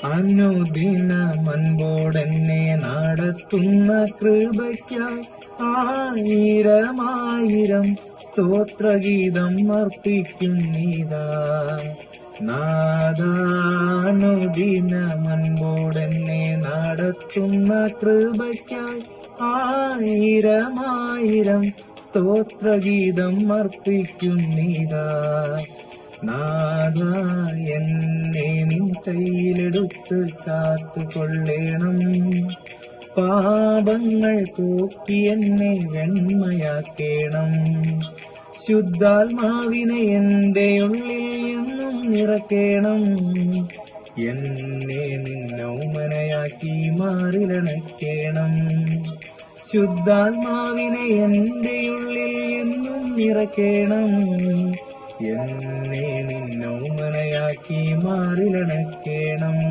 അനുദിനമൻപോടെന്നെ നടത്തുന്ന കൃപയ്ക്കായി ആയിരമായിരം സ്തോത്രഗീതം അർപ്പിക്കുന്നീതാ. നാദാനുദിനമൻപോടെന്നെ നടത്തുന്ന കൃപയ്ക്കായി ആയിരമായിരം സ്തോത്രഗീതം അർപ്പിക്കുന്നീതാ. നാഥ, എന്നെ നിൻ കയ്യിലെടുത്ത് കാത്തുകൊള്ളേണം. പാപങ്ങൾ പോക്കി എന്നെ വെണ്മയാക്കേണം. ശുദ്ധാത്മാവിനെ എന്റെ ഉള്ളിൽ എന്നും നിറയ്ക്കേണം. എന്നെ നിന്നോമനയാക്കി മാറിലണയ്ക്കേണം. ശുദ്ധാത്മാവിനെ എന്റെ ഉള്ളിൽ എന്നും നിറയ്ക്കേണം. എന്നെ നിന്നോമനയാക്കി മാറിലണയ്ക്കേണം.